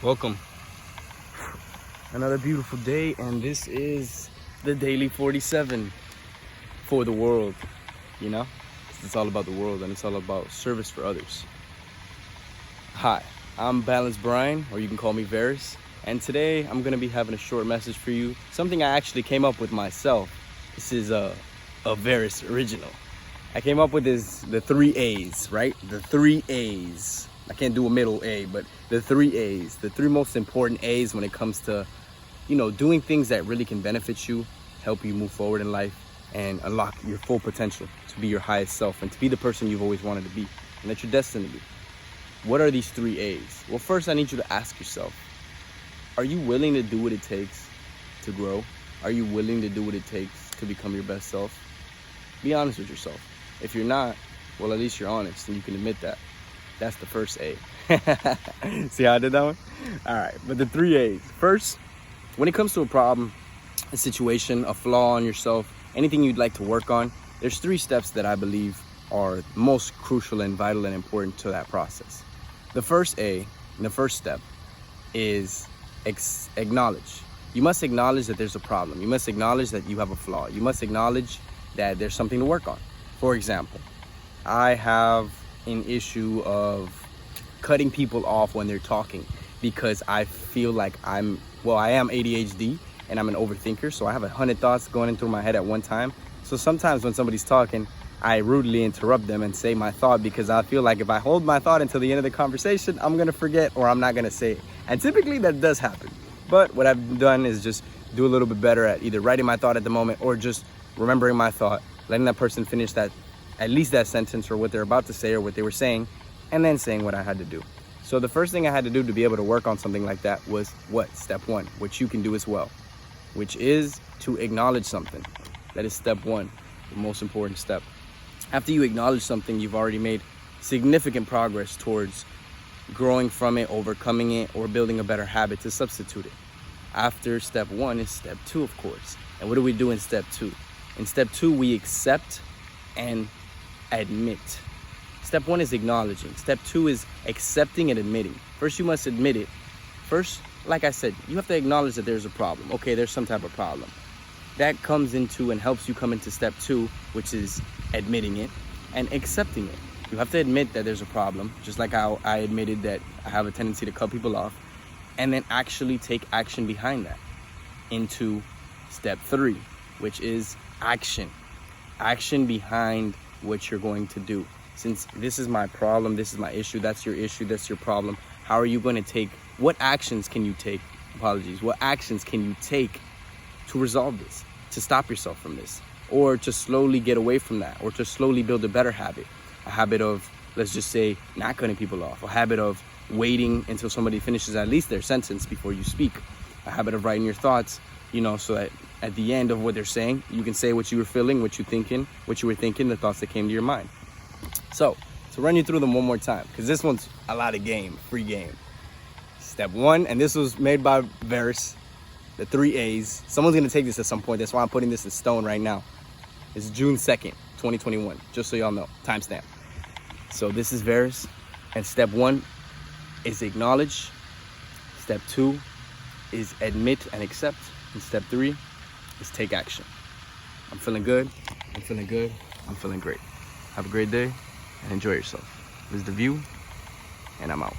Welcome. Another beautiful day, and this is the Daily 47 for the world. You know, it's all about the world, and it's all about service for others. Hi, I'm Balanced Brian, or you can call me Verus, and today I'm gonna be having a short message for you. Something I actually came up with myself. This is a Verus original. I came up with the 3 A's, right? The 3 A's. I can't do a middle A, but the 3 A's, the three most important A's when it comes to, doing things that really can benefit you, help you move forward in life, and unlock your full potential to be your highest self and to be the person you've always wanted to be and that you're destined to be. What are these 3 A's? Well, first I need you to ask yourself, are you willing to do what it takes to grow? Are you willing to do what it takes to become your best self? Be honest with yourself. If you're not, well, at least you're honest and you can admit that. That's the first A. See how I did that one? All right, but the 3 A's. First, when it comes to a problem, a situation, a flaw in yourself, anything you'd like to work on, there's 3 steps that I believe are most crucial and vital and important to that process. The first A, the first step, is acknowledge. You must acknowledge that there's a problem. You must acknowledge that you have a flaw. You must acknowledge that there's something to work on. For example, I have an issue of cutting people off when they're talking because I feel like I am ADHD and I'm an overthinker, so I have 100 thoughts going through my head at one time. So sometimes when somebody's talking, I rudely interrupt them and say my thought because I feel like if I hold my thought until the end of the conversation, I'm gonna forget or I'm not gonna say it. And typically that does happen. But what I've done is just do a little bit better at either writing my thought at the moment or just remembering my thought, letting that person finish at least that sentence or what they're about to say or what they were saying, and then saying what I had to do. So the first thing I had to do to be able to work on something like that was what? Step 1, which you can do as well, which is to acknowledge something. That is step 1, the most important step. After you acknowledge something, you've already made significant progress towards growing from it, overcoming it, or building a better habit to substitute it. After step 1 is step 2, of course. And what do we do in step 2? In step 2, we accept and admit. Step 1 is acknowledging. Step 2 is accepting and admitting. First, you must admit it. First, like I said, you have to acknowledge that there's a problem. Okay, there's some type of problem. That comes into and helps you come into step 2, which is admitting it and accepting it. You have to admit that there's a problem, just like how I admitted that I have a tendency to cut people off, and then actually take action behind that into step 3, which is action. Action behind what you're going to do. Since this is my problem, this is my issue, that's your problem, how are you going to take, what actions can you take, what actions can you take to resolve this, to stop yourself from this, or to slowly get away from that, or to slowly build a better habit, a habit of, let's just say, not cutting people off, a habit of waiting until somebody finishes at least their sentence before you speak, a habit of writing your thoughts, so that at the end of what they're saying, you can say what you were feeling, what you were thinking, the thoughts that came to your mind. So, to run you through them one more time, because this one's a lot of free game. Step 1, and this was made by Verus, the 3 A's. Someone's gonna take this at some point, that's why I'm putting this in stone right now. It's June 2nd, 2021, just so y'all know, timestamp. So this is Verus, and step 1 is acknowledge. Step 2 is admit and accept. And step 3 is take action. I'm feeling good. I'm feeling great. Have a great day and enjoy yourself. This is The View, and I'm out.